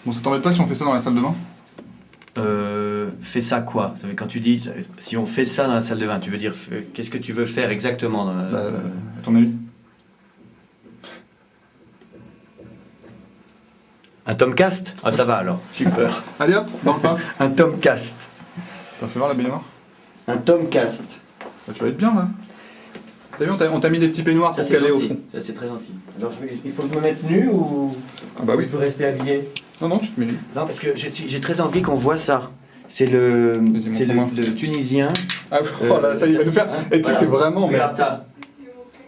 Bon, ça t'embête pas si on fait ça dans la salle de bain? Fais ça quoi? Ça veut, quand tu dis si on fait ça dans la salle de bain, tu veux dire qu'est-ce que tu veux faire exactement dans la... À ton avis? Un Tomcast? Ah ça va alors, super. Allez hop, dans le pain. Un Tomcast. T'as fait voir la baignoire? Un Tomcast. Bah, tu vas être bien là. T'as vu, on t'a mis des petits peignoirs pour caler au fond. Ça c'est très gentil. Alors il faut que je me mette nu ou Ah bah oui. je peux rester habillé? Non, tu te mets nu. Non parce que j'ai très envie qu'on voit ça. C'est le Tunisien. Ah oh là, ça il va nous faire. Et tu t'es vraiment. Regarde ça.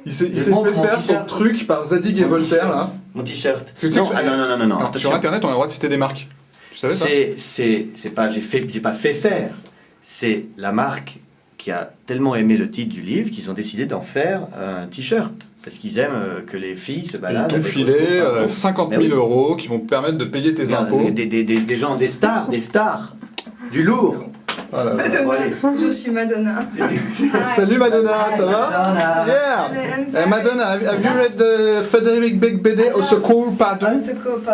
Il s'est fait faire son truc par Zadig et Voltaire là. Mon t-shirt. Non. Alors, sur internet on a le droit de citer des marques. Tu savais ça? C'est pas j'ai pas fait faire. C'est la marque qui a tellement aimé le titre du livre qu'ils ont décidé d'en faire un t-shirt. Parce qu'ils aiment que les filles se baladent. Ils t'ont filé 50 000 euros qui vont te permettre de payer tes impôts. Des gens, des stars, du lourd. Voilà. Madonna, je suis Madonna. Salut Madonna, ça va? Yeah. Madonna, have you read the Frédéric Becbédé Au Secours Pardon?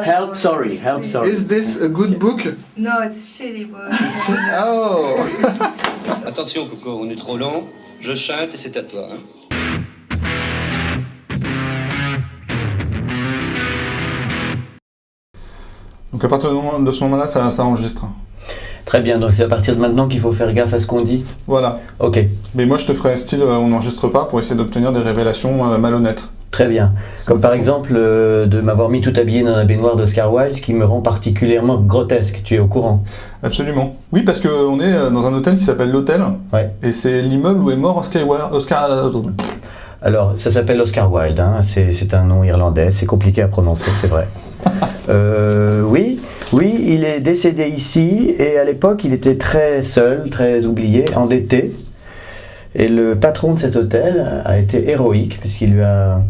Help Sorry. Is this a good book? No, it's shitty book. Oh. Attention Coco, on est trop long. Je chante et c'est à toi. Hein. Donc à partir de ce moment-là, ça enregistre. Très bien, donc c'est à partir de maintenant qu'il faut faire gaffe à ce qu'on dit. Voilà. Ok. Mais moi je te ferais style on n'enregistre pas pour essayer d'obtenir des révélations malhonnêtes. Très bien. Comme par exemple de m'avoir mis tout habillé dans la baignoire d'Oscar Wilde, ce qui me rend particulièrement grotesque. Tu es au courant? Absolument. Oui, parce qu'on est dans un hôtel qui s'appelle l'Hôtel. Ouais. Et c'est l'immeuble où est mort Oscar. Alors, ça s'appelle Oscar Wilde, hein. C'est un nom irlandais, c'est compliqué à prononcer, c'est vrai. Oui, il est décédé ici, et à l'époque, il était très seul, très oublié, endetté. Et le patron de cet hôtel a été héroïque, puisqu'il lui a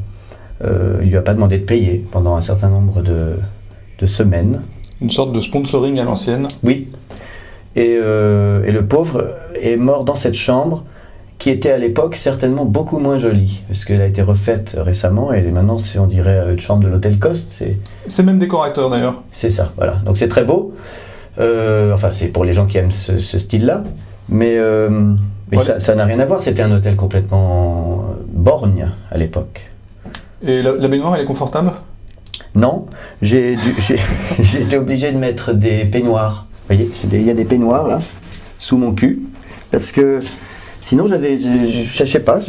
pas demandé de payer pendant un certain nombre de semaines. Une sorte de sponsoring à l'ancienne. Oui. Et le pauvre est mort dans cette chambre, qui était à l'époque certainement beaucoup moins jolie, parce qu'elle a été refaite récemment, et maintenant c'est, on dirait, une chambre de l'hôtel Coste. C'est même décorateur d'ailleurs. C'est ça, voilà. Donc c'est très beau. Enfin, c'est pour les gens qui aiment ce style-là, mais voilà. Ça n'a rien à voir, c'était un hôtel complètement borgne à l'époque. Et la baignoire, elle est confortable? Non, j'ai été obligé de mettre des peignoirs. Vous voyez, il y a des peignoirs là, sous mon cul, parce que... Sinon, je sais pas,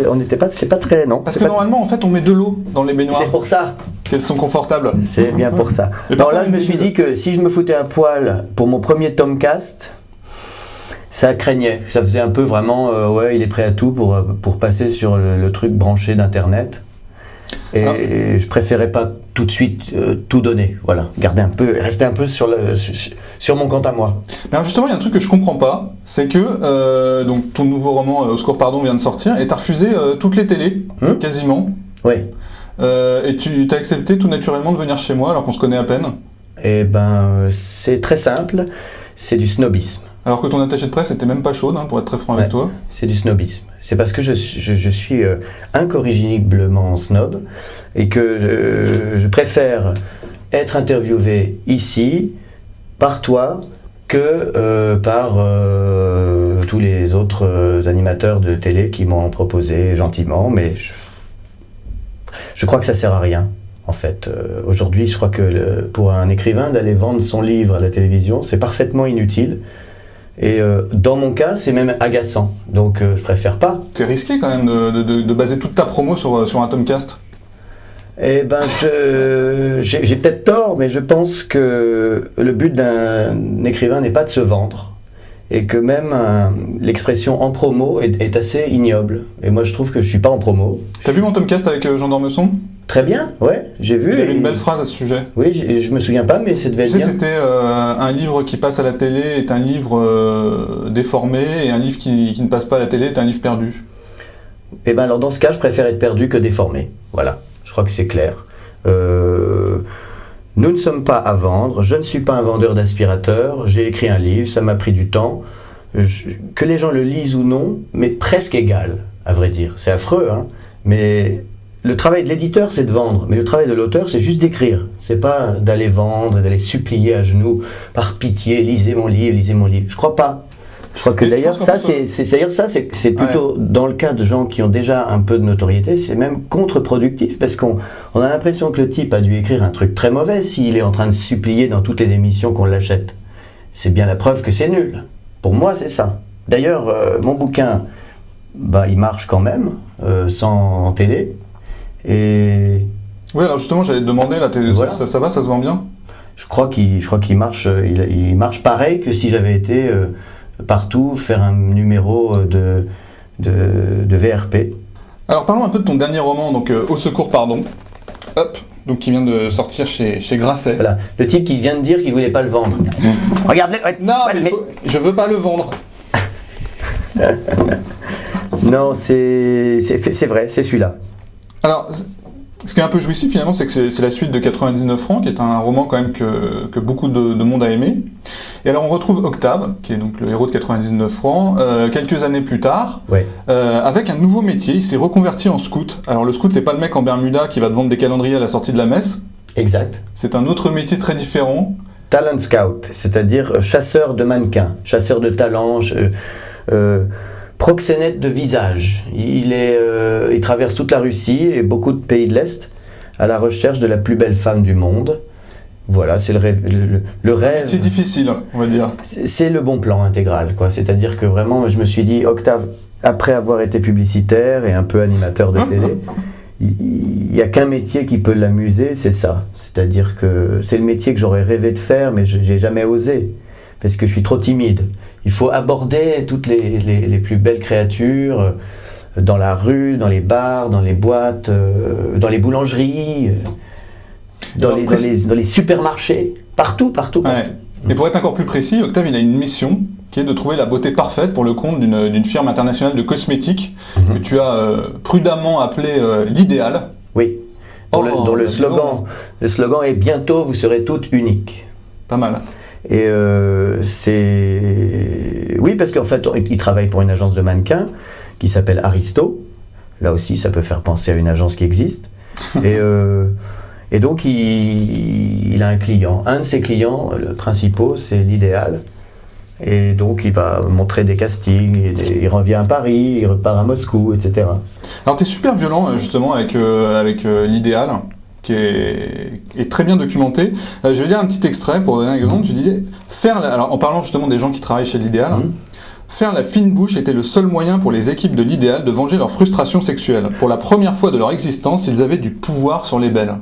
c'est pas très, non. Parce que normalement, en fait, on met de l'eau dans les baignoires. C'est pour ça. Qu'elles sont confortables. C'est bien pour ça. Alors là, je me suis dit que si je me foutais un poil pour mon premier Tomcast, ça craignait. Ça faisait un peu vraiment, ouais, il est prêt à tout pour passer sur le truc branché d'internet. Et je préférais pas tout de suite tout donner. Voilà, rester un peu sur mon compte à moi. Mais alors justement, il y a un truc que je comprends pas, c'est que donc ton nouveau roman Au Secours Pardon vient de sortir et t'as refusé toutes les télés, quasiment. Oui. Et tu t'as accepté tout naturellement de venir chez moi alors qu'on se connaît à peine. Eh ben, c'est très simple, c'est du snobisme. Alors que ton attaché de presse était même pas chaude, hein, pour être très franc avec toi. C'est du snobisme. C'est parce que je suis incorrigiblement snob et que je préfère être interviewé ici par toi que par tous les autres animateurs de télé qui m'ont proposé gentiment, mais je crois que ça sert à rien. En fait, aujourd'hui, je crois que pour un écrivain d'aller vendre son livre à la télévision, c'est parfaitement inutile. Et dans mon cas, c'est même agaçant. Donc, je préfère pas. C'est risqué quand même de baser toute ta promo sur un Tomcast. Eh ben, j'ai peut-être tort, mais je pense que le but d'un écrivain n'est pas de se vendre. Et que même l'expression en promo est assez ignoble. Et moi, je trouve que je suis pas en promo. T'as vu mon Tomcast avec Jean d'Ormesson? Très bien, ouais, j'ai vu. Il avait une belle phrase à ce sujet. Oui, je me souviens pas, mais ça devait être bien. C'était un livre qui passe à la télé est un livre déformé, et un livre qui ne passe pas à la télé est un livre perdu. Eh ben alors dans ce cas, je préfère être perdu que déformé. Voilà, je crois que c'est clair. Nous ne sommes pas à vendre, je ne suis pas un vendeur d'aspirateur, j'ai écrit un livre, ça m'a pris du temps. Que les gens le lisent ou non, mais presque égal, à vrai dire. C'est affreux, hein, mais... le travail de l'éditeur, c'est de vendre, mais le travail de l'auteur, c'est juste d'écrire. C'est pas d'aller vendre et d'aller supplier à genoux, par pitié, lisez mon livre, lisez mon livre. Je crois pas. Je crois que Et d'ailleurs, je pense qu'en c'est plutôt, dans le cas de gens qui ont déjà un peu de notoriété, c'est même contre-productif, parce qu'on a l'impression que le type a dû écrire un truc très mauvais s'il est en train de supplier dans toutes les émissions qu'on l'achète. C'est bien la preuve que c'est nul. Pour moi, c'est ça. D'ailleurs, mon bouquin, il marche quand même, sans télé. Et Oui, alors justement, j'allais te demander, là, Voilà. ça va, ça se vend bien? je crois qu'il marche, il marche pareil que si j'avais été partout faire un numéro de VRP. Alors parlons un peu de ton dernier roman, donc Au secours, pardon. Hop, donc qui vient de sortir chez Grasset. Voilà, le type qui vient de dire qu'il voulait pas le vendre. Regarde-le. Non, mais je veux pas le vendre. Non, c'est vrai, c'est celui-là. Alors, ce qui est un peu jouissif finalement, c'est que c'est la suite de 99 francs, qui est un roman quand même que beaucoup de monde a aimé. Et alors on retrouve Octave, qui est donc le héros de 99 francs, quelques années plus tard, Ouais. avec un nouveau métier. Il s'est reconverti en scout. Alors le scout, c'est pas le mec en Bermuda qui va te vendre des calendriers à la sortie de la messe. Exact. C'est un autre métier très différent. Talent scout, c'est-à-dire chasseur de mannequins, chasseur de talents, proxénète de visage. Il traverse toute la Russie et beaucoup de pays de l'Est à la recherche de la plus belle femme du monde. Voilà, c'est le rêve. Le rêve. C'est difficile, on va dire. C'est le bon plan intégral, quoi. C'est-à-dire que vraiment, je me suis dit, Octave, après avoir été publicitaire et un peu animateur de télé, il n'y a qu'un métier qui peut l'amuser, c'est ça. C'est-à-dire que c'est le métier que j'aurais rêvé de faire, mais je n'ai jamais osé, parce que je suis trop timide. Il faut aborder toutes les plus belles créatures, dans la rue, dans les bars, dans les boîtes, dans les boulangeries, dans les supermarchés, partout. Ouais. Et pour être encore plus précis, Octave, il a une mission qui est de trouver la beauté parfaite pour le compte d'une firme internationale de cosmétiques que tu as prudemment appelée l'idéal. Oui. Dont le slogan est « Bientôt, vous serez toutes uniques ». Pas mal. Et oui, parce qu'en fait, il travaille pour une agence de mannequins qui s'appelle Aristo. Là aussi, ça peut faire penser à une agence qui existe. Et donc, il a un client. Un de ses clients principaux, c'est l'idéal. Et donc, il va montrer des castings, il revient à Paris, il repart à Moscou, etc. Alors, tu es super violent, justement, avec l'idéal, qui est très bien documenté. Je vais dire un petit extrait pour donner un exemple. Tu disais, alors, en parlant justement des gens qui travaillent chez l'idéal, faire la fine bouche était le seul moyen pour les équipes de l'idéal de venger leur frustration sexuelle. Pour la première fois de leur existence, ils avaient du pouvoir sur les belles.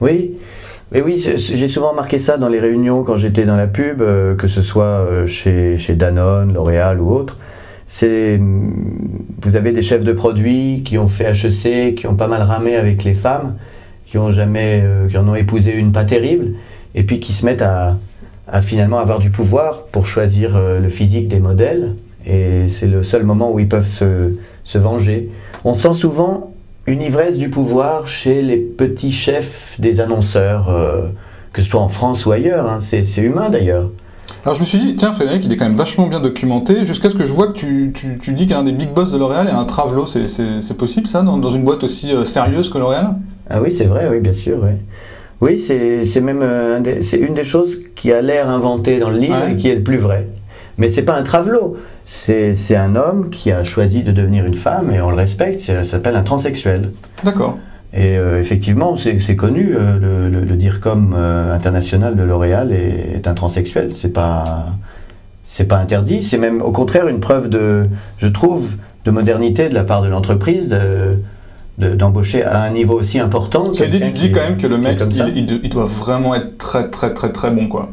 Oui, mais oui, j'ai souvent remarqué ça dans les réunions quand j'étais dans la pub, que ce soit chez Danone, L'Oréal ou autre. Vous avez des chefs de produits qui ont fait HEC, qui ont pas mal ramé avec les femmes, qui en ont épousé une pas terrible, et puis qui se mettent à finalement avoir du pouvoir pour choisir le physique des modèles, et c'est le seul moment où ils peuvent se venger. On sent souvent une ivresse du pouvoir chez les petits chefs des annonceurs, que ce soit en France ou ailleurs, hein. C'est humain d'ailleurs. Alors je me suis dit, tiens Frédéric, il est quand même vachement bien documenté, jusqu'à ce que je vois que tu dis qu'un des big boss de L'Oréal est un travelot. C'est possible ça, dans une boîte aussi sérieuse que L'Oréal? Ah oui, c'est vrai, oui, bien sûr, oui. Oui, c'est même c'est une des choses qui a l'air inventée dans le livre et qui est le plus vrai. Mais c'est pas un travelot, c'est un homme qui a choisi de devenir une femme et on le respecte, ça s'appelle un transsexuel. D'accord. Et effectivement, c'est connu, le DIRCOM international de L'Oréal est un transsexuel, c'est pas interdit, c'est même au contraire une preuve je trouve, de modernité de la part de l'entreprise, d'embaucher à un niveau aussi important. Ça veut dire, tu dis quand même que le mec, il doit vraiment être très très très très bon, quoi.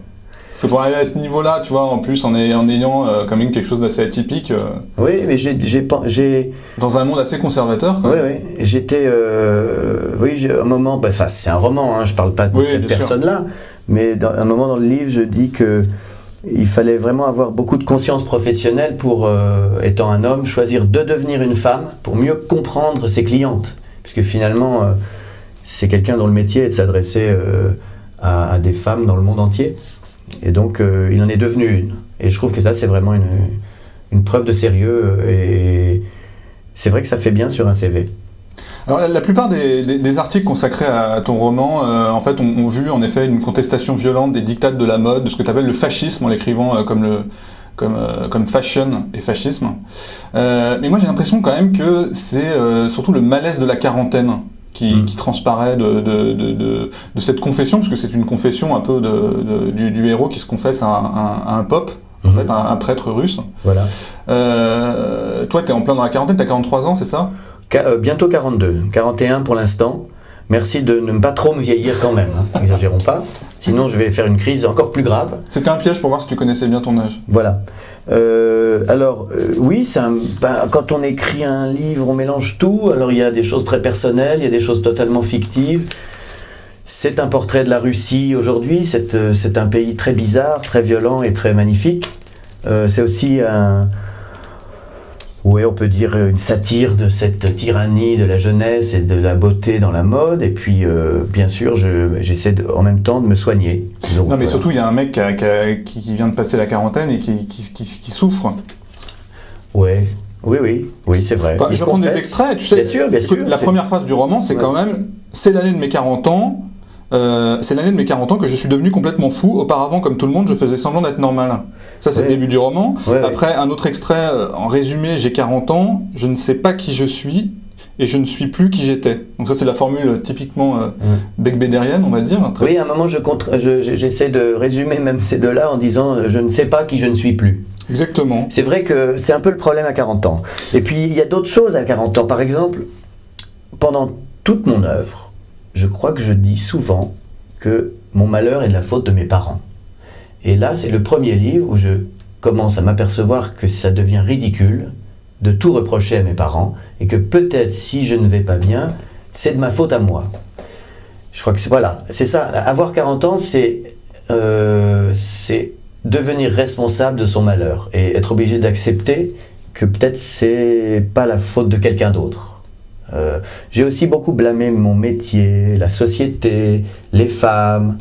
Parce que pour arriver à ce niveau-là, tu vois, en plus en ayant quand même quelque chose d'assez atypique. Oui, mais j'ai dans un monde assez conservateur, quoi. Oui, oui. J'étais. Oui, à un moment. C'est un roman, hein, je parle pas de cette personne-là. Mais à un moment dans le livre, je dis que il fallait vraiment avoir beaucoup de conscience professionnelle pour, étant un homme, choisir de devenir une femme pour mieux comprendre ses clientes. Puisque finalement, c'est quelqu'un dont le métier est de s'adresser à des femmes dans le monde entier. Et donc, il en est devenu une. Et je trouve que là, c'est vraiment une preuve de sérieux. Et c'est vrai que ça fait bien sur un CV. Alors la plupart des articles consacrés à ton roman, en fait, ont vu en effet une contestation violente des dictates de la mode, de ce que tu appelles le fascisme, en l'écrivant comme fashion et fascisme. Mais moi j'ai l'impression quand même que c'est surtout le malaise de la quarantaine qui transparaît de cette confession, parce que c'est une confession un peu du héros qui se confesse à un pope, en fait, un prêtre russe. Voilà. Toi t'es en plein dans la quarantaine, t'as 43 ans, c'est ça ? Bientôt 42, 41 pour l'instant. Merci de ne pas trop me vieillir quand même, hein. N'exagérons pas, sinon je vais faire une crise encore plus grave. C'était un piège pour voir si tu connaissais bien ton âge. Voilà. Oui, quand on écrit un livre, on mélange tout. Alors il y a des choses très personnelles, il y a des choses totalement fictives. C'est un portrait de la Russie aujourd'hui, c'est un pays très bizarre, très violent et très magnifique. C'est aussi on peut dire une satire de cette tyrannie de la jeunesse et de la beauté dans la mode. Et puis, bien sûr, j'essaie en même temps de me soigner. Donc, non, mais surtout, il y a un mec qui vient de passer la quarantaine et qui souffre. Ouais. Oui, c'est vrai. Enfin, je vais prendre des extraits, tu sais. Bien sûr. La première phrase du roman, c'est quand même « C'est l'année de mes 40 ans. C'est l'année de mes 40 ans que je suis devenu complètement fou. Auparavant, comme tout le monde, je faisais semblant d'être normal. » Ça, c'est le début du roman. Après, un autre extrait, en résumé, j'ai 40 ans, je ne sais pas qui je suis et je ne suis plus qui j'étais. Donc ça, c'est la formule typiquement becbédérienne, on va dire. Oui, à un moment, j'essaie de résumer même ces deux-là en disant « je ne sais pas qui je ne suis plus ». Exactement. C'est vrai que c'est un peu le problème à 40 ans. Et puis, il y a d'autres choses à 40 ans. Par exemple, pendant toute mon œuvre, je crois que je dis souvent que mon malheur est de la faute de mes parents. Et là, c'est le premier livre où je commence à m'apercevoir que ça devient ridicule de tout reprocher à mes parents et que peut-être si je ne vais pas bien, c'est de ma faute à moi. Je crois que c'est ça. Avoir 40 ans, c'est devenir responsable de son malheur et être obligé d'accepter que peut-être c'est pas la faute de quelqu'un d'autre. J'ai aussi beaucoup blâmé mon métier, la société, les femmes.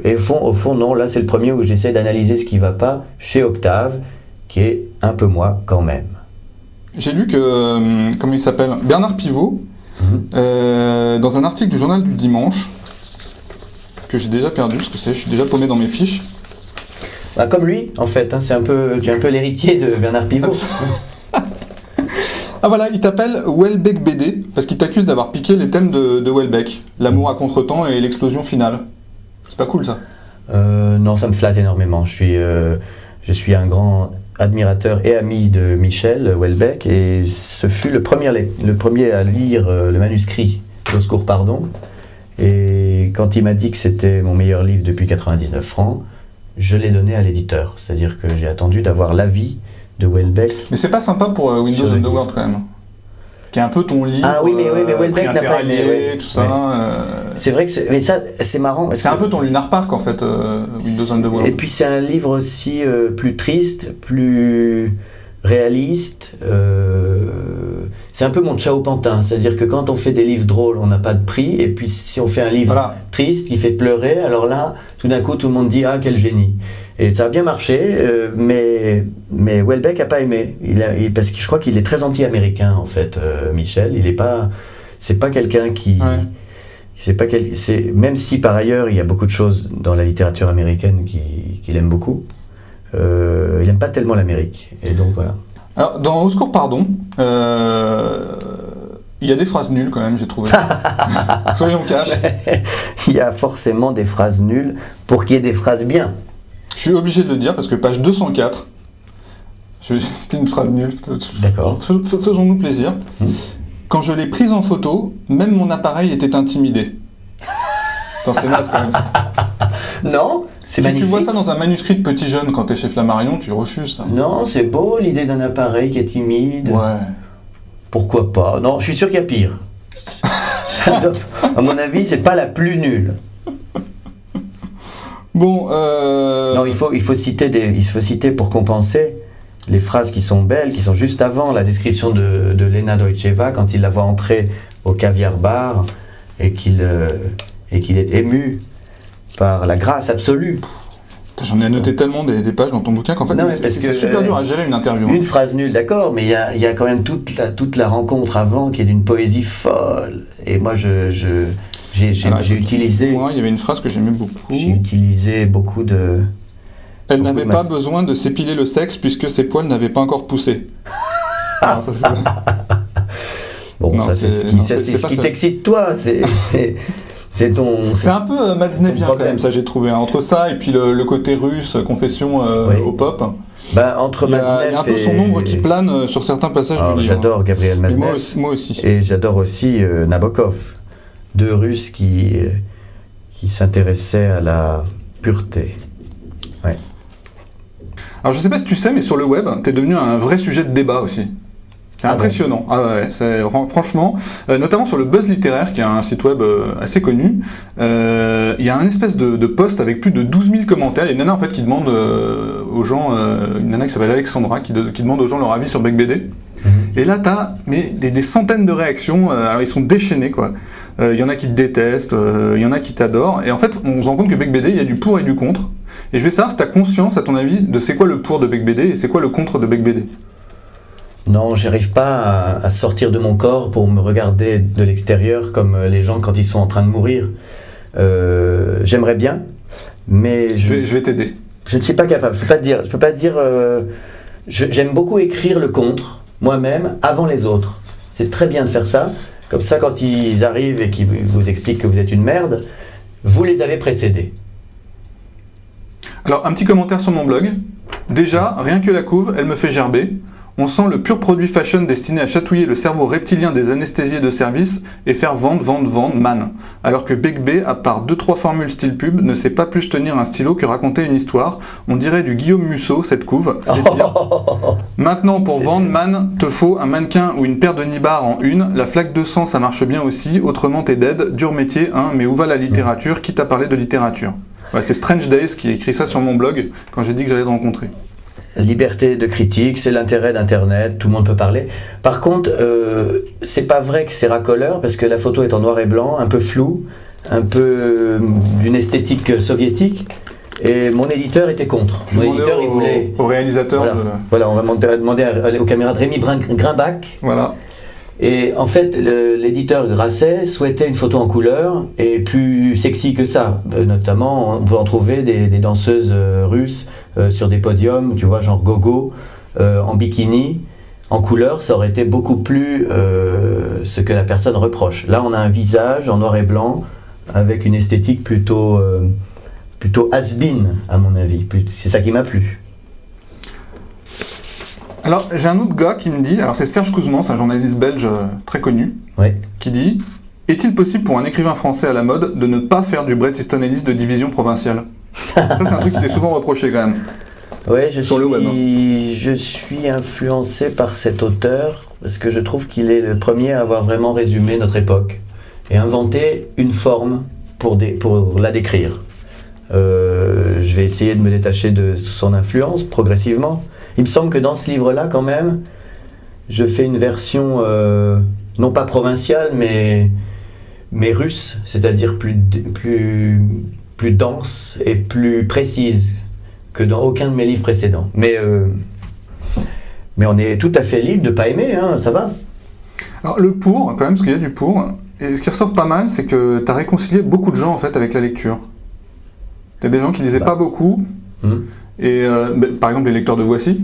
Et au fond, non, là c'est le premier où j'essaie d'analyser ce qui va pas chez Octave, qui est un peu moi quand même. J'ai lu que, comment il s'appelle, Bernard Pivot, dans un article du journal du dimanche, que j'ai déjà perdu, parce que je suis déjà paumé dans mes fiches. Bah, comme lui, en fait, hein, tu es un peu l'héritier de Bernard Pivot. Ah voilà, il t'appelle Houellebecq BD, parce qu'il t'accuse d'avoir piqué les thèmes de Houellebecq, l'amour à contretemps et l'explosion finale. C'est pas cool ça? Non, ça me flatte énormément. Je suis un grand admirateur et ami de Michel Houellebecq, et ce fut le premier à lire le manuscrit d'Au secours pardon. Et quand il m'a dit que c'était mon meilleur livre depuis 99 francs, je l'ai donné à l'éditeur. C'est-à-dire que j'ai attendu d'avoir l'avis de Houellebecq. Mais c'est pas sympa pour Windows Underworld quand même, qui est un peu ton livre. Ah oui, mais Houellebecq n'a pas aimé, tout ça. C'est vrai que mais ça, c'est marrant. C'est un peu ton Lunar Park en fait, Windows Underworld. Et puis c'est un livre aussi plus triste, plus réaliste. C'est un peu mon Chao Pantin, c'est-à-dire que quand on fait des livres drôles, on n'a pas de prix, et puis si on fait un livre triste qui fait pleurer, alors là, tout d'un coup, tout le monde dit « Ah, quel génie !» Et ça a bien marché, mais Houellebecq n'a pas aimé, parce que je crois qu'il est très anti-américain, en fait, Michel. C'est pas quelqu'un qui... Ouais. Même si, par ailleurs, il y a beaucoup de choses dans la littérature américaine qu'il aime beaucoup, il n'aime pas tellement l'Amérique, et donc voilà. Alors, dans Au secours pardon, il y a des phrases nulles quand même, j'ai trouvé. Soyons cash. Il y a forcément des phrases nulles pour qu'il y ait des phrases bien. Je suis obligé de le dire parce que page 204, c'était une phrase nulle. D'accord. Faisons-nous plaisir. Quand je l'ai prise en photo, même mon appareil était intimidé. Attends, c'est naze quand même ça. Non, c'est si magnifique. Tu vois ça dans un manuscrit de Petit Jeune quand t'es chez Flammarion, tu refuses ça. Non, c'est beau l'idée d'un appareil qui est timide. Ouais. Pourquoi pas? Non, je suis sûr qu'il y a pire. À mon avis, c'est pas la plus nulle. Bon, non, il faut citer pour compenser les phrases qui sont belles, qui sont juste avant la description de Lena Deutscheva quand il la voit entrer au caviar bar et qu'il est ému par la grâce absolue. J'en ai annoté tellement des pages dans ton bouquin qu'en fait, Non, mais c'est parce que, super dur à gérer une interview. Une phrase nulle, d'accord, mais il y a quand même toute la rencontre avant qui est d'une poésie folle. Et moi, j'ai utilisé... Moi, il y avait une phrase que j'aimais beaucoup. J'ai utilisé beaucoup de... Elle beaucoup n'avait de pas ma- besoin de s'épiler le sexe puisque ses poils n'avaient pas encore poussé. Ah, ça, c'est... Bon, Non, ça, c'est c'est- ce qui, non, ça, c'est c'est ce pas qui ça. t'excite, toi. C'est ton... C'est un peu Madsnevien quand problème. même, ça j'ai trouvé. Hein. Entre ça et puis le côté russe, confession Oui. au pop, Ben, entre il y a un peu son ombre qui plane sur certains passages Alors, du livre. j'adore Gabriel Mais Maznev. moi aussi. Et j'adore aussi Nabokov. Deux Russes qui s'intéressaient à la pureté. Alors je sais pas si tu sais, mais sur le web, t'es devenu un vrai sujet de débat aussi. C'est Ah impressionnant. Ah ouais, franchement, notamment sur le Buzz littéraire, qui est un site web assez connu, il y a un espèce de post avec plus de 12 000 commentaires. Il y a une nana en fait qui demande aux gens, une nana qui s'appelle Alexandra, qui demande aux gens leur avis sur Bec BD. Et là, t'as des centaines de réactions. Alors ils sont déchaînés quoi. Il y en a qui te détestent, il y en a qui t'adorent. Et en fait, on se rend compte que Bec BD, il y a du pour et du contre. Et je vais savoir si t'as conscience, à ton avis, de c'est quoi le pour de Bec BD et c'est quoi le contre de Bec BD. Non, j'arrive pas à sortir de mon corps pour me regarder de l'extérieur comme les gens quand ils sont en train de mourir. J'aimerais bien, mais Je vais t'aider. je ne suis pas capable. Je peux pas dire. J'aime beaucoup écrire le contre moi-même avant les autres. C'est très bien de faire ça. Comme ça, quand ils arrivent et qu'ils vous expliquent que vous êtes une merde, vous les avez précédés. Alors, un petit commentaire sur mon blog. Déjà, rien que la couve, elle me fait gerber. On sent le pur produit fashion destiné à chatouiller le cerveau reptilien des anesthésiés de service et faire vendre, man. Alors que Bec B, à part 2-3 formules style pub, ne sait pas plus tenir un stylo que raconter une histoire. On dirait du Guillaume Musso, cette couve, c'est pire. Maintenant, pour vendre, man, te faut un mannequin ou une paire de nibards en une. La flaque de sang, ça marche bien aussi. Autrement, t'es dead. Dur métier, hein, mais où va la littérature? Qui t'a parlé de littérature? Ouais, c'est Strange Days qui a écrit ça sur mon blog quand j'ai dit que j'allais te rencontrer. Liberté de critique, c'est l'intérêt d'Internet, tout le monde peut parler. Par contre, c'est pas vrai que c'est racoleur, parce que la photo est en noir et blanc, un peu floue, un peu d'une esthétique soviétique, et mon éditeur était contre. Je Mon demandais éditeur, il voulait... au réalisateur Voilà, on va demander aux caméras de Rémi Grimbach. Voilà. Et en fait, l'éditeur Grasset souhaitait une photo en couleur et plus sexy que ça. Notamment, on peut en trouver des danseuses russes sur des podiums, tu vois, genre gogo, en bikini, en couleur. Ça aurait été beaucoup plus ce que la personne reproche. Là, on a un visage en noir et blanc avec une esthétique plutôt has-been, à mon avis. C'est ça qui m'a plu. Alors, j'ai un autre gars qui me dit, alors c'est Serge Kouzmans, un journaliste belge très connu, Ouais. qui dit « Est-il possible pour un écrivain français à la mode de ne pas faire du Bret Easton Ellis de division provinciale ?» Ça, c'est un truc qui t'est souvent reproché quand même. Ouais, Sur le web, je suis influencé par cet auteur parce que je trouve qu'il est le premier à avoir vraiment résumé notre époque et inventé une forme pour la décrire. Je vais essayer de me détacher de son influence progressivement. Il me semble que dans ce livre-là, quand même, je fais une version non pas provinciale, mais russe, c'est-à-dire plus dense et plus précise que dans aucun de mes livres précédents. Mais on est tout à fait libre de ne pas aimer, hein, ça va. Alors, le pour, quand même, parce qu'il y a du pour, et ce qui ressort pas mal, c'est que tu as réconcilié beaucoup de gens, en fait, avec la lecture. Il y a des gens qui lisaient pas beaucoup, et par exemple les lecteurs de Voici.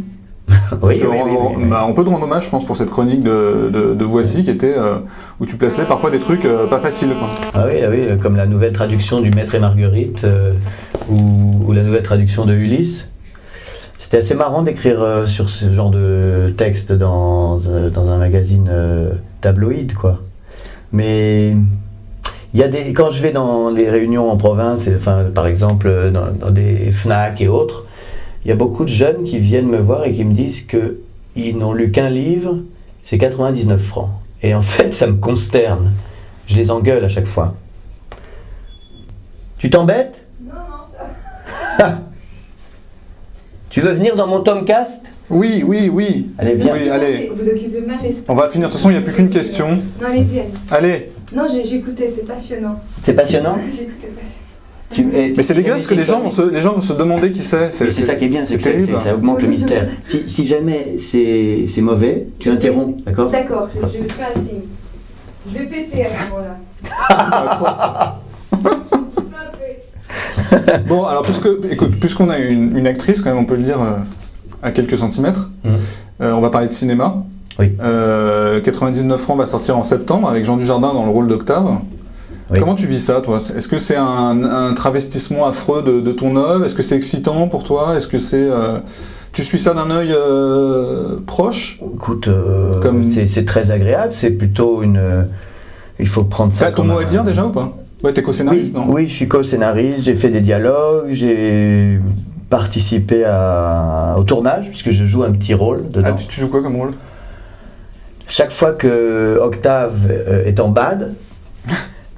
Oui, On peut te rendre hommage, je pense, pour cette chronique de Voici qui était où tu plaçais parfois des trucs pas faciles. Quoi. Ah oui, comme la nouvelle traduction du Maître et Marguerite ou la nouvelle traduction de Ulysse. C'était assez marrant d'écrire sur ce genre de texte dans un magazine tabloïd, quoi. Mais quand je vais dans les réunions en province, par exemple dans des FNAC et autres, il y a beaucoup de jeunes qui viennent me voir et qui me disent qu'ils n'ont lu qu'un livre, c'est 99 francs. Et en fait, ça me consterne. Je les engueule à chaque fois. Tu t'embêtes ? Non, ça va. Tu veux venir dans mon Tomcast ? Oui. Allez, viens. Oui, allez. Vous occupez mal l'espace. On va finir, de toute façon, il n'y a plus qu'une question. Non, allez-y. Allez. Non, j'ai écouté, c'est passionnant. C'est passionnant ? J'ai écouté, passionnant. Mais c'est dégueulasse que les gens vont se demander qui c'est. Mais c'est ça qui est bien, c'est que terrible. ça augmente le mystère. Si jamais c'est mauvais, tu interromps, d'accord? D'accord, je fais un signe. Je vais péter à ce moment-là. Ça va trop, ça. Bon, alors puisqu'on a une actrice, quand même, on peut le dire, à quelques centimètres, on va parler de cinéma. Oui. 99 francs va sortir en septembre avec Jean Dujardin dans le rôle d'Octave. Oui. Comment tu vis ça, toi? Est-ce que c'est un travestissement affreux de ton œuvre? Est-ce que c'est excitant pour toi? Est-ce que c'est... tu suis ça d'un œil proche? Écoute, c'est très agréable, c'est plutôt une... il faut prendre ça. T'as ton mot à dire déjà ou pas? Ouais, t'es co-scénariste, non? Oui, je suis co-scénariste, j'ai fait des dialogues, j'ai participé au tournage, puisque je joue un petit rôle dedans. Ah, tu joues quoi comme rôle? Chaque fois que Octave est en bad,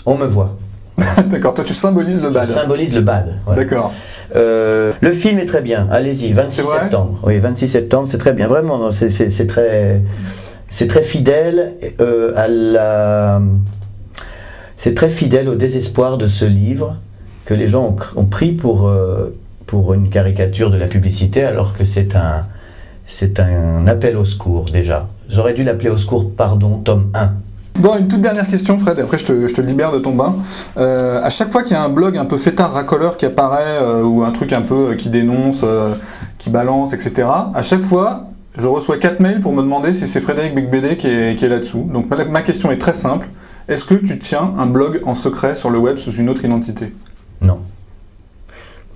on me voit. D'accord, toi tu symbolises le bad. Je symbolise le bad. Ouais. D'accord. Le film est très bien, allez-y, 26 septembre. Oui, 26 septembre, c'est très bien, vraiment, non, c'est très fidèle c'est très fidèle au désespoir de ce livre que les gens ont pris pour une caricature de la publicité, alors que c'est un appel au secours déjà. J'aurais dû l'appeler au secours, pardon, tome 1. Bon, une toute dernière question, Fred, et après je te libère de ton bain. À chaque fois qu'il y a un blog un peu fêtard racoleur qui apparaît, ou un truc un peu qui dénonce, qui balance, etc., à chaque fois, je reçois 4 mails pour me demander si c'est Frédéric Becbédé qui est là-dessous. Donc ma question est très simple. Est-ce que tu tiens un blog en secret sur le web sous une autre identité? Non.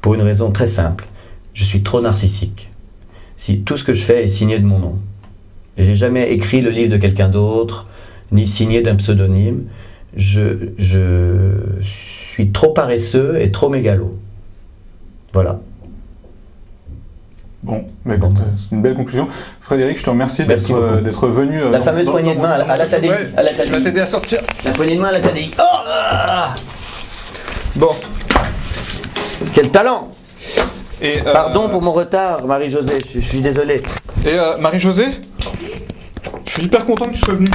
Pour une raison très simple. Je suis trop narcissique. Si tout ce que je fais est signé de mon nom. Et j'ai jamais écrit le livre de quelqu'un d'autre, ni signé d'un pseudonyme. Je suis trop paresseux et trop mégalo. Voilà. Bon, mais écoute, c'est une belle conclusion. Frédéric, je te remercie d'être venu. La fameuse poignée de main à la TADI. Ouais, je vais t'aider à sortir. La poignée de main à la TADI. Oh Bon. Quel talent! Et, Pardon pour mon retard, Marie-Josée, je suis désolé. Et Marie-Josée, je suis hyper content que tu sois venue.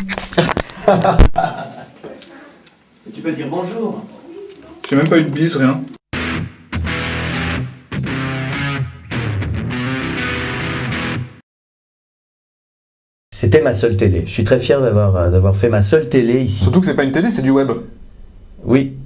Tu peux dire bonjour. J'ai même pas eu de bise, rien. C'était ma seule télé. Je suis très fier d'avoir fait ma seule télé ici. Surtout que c'est pas une télé, c'est du web. Oui.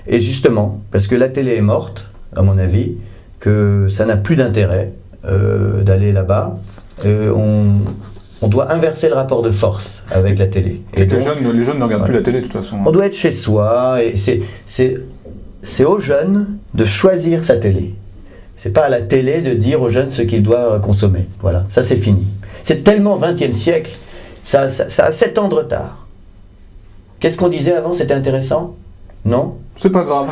Et justement, parce que la télé est morte, à mon avis, que ça n'a plus d'intérêt d'aller là-bas. On doit inverser le rapport de force avec la télé. Et donc, les jeunes ne regardent plus la télé de toute façon. On doit être chez soi, et c'est aux jeunes de choisir sa télé. C'est pas à la télé de dire aux jeunes ce qu'ils doivent consommer. Voilà, ça c'est fini. C'est tellement 20e siècle, ça a 7 ans de retard. Qu'est-ce qu'on disait avant, c'était intéressant? Non? C'est pas grave.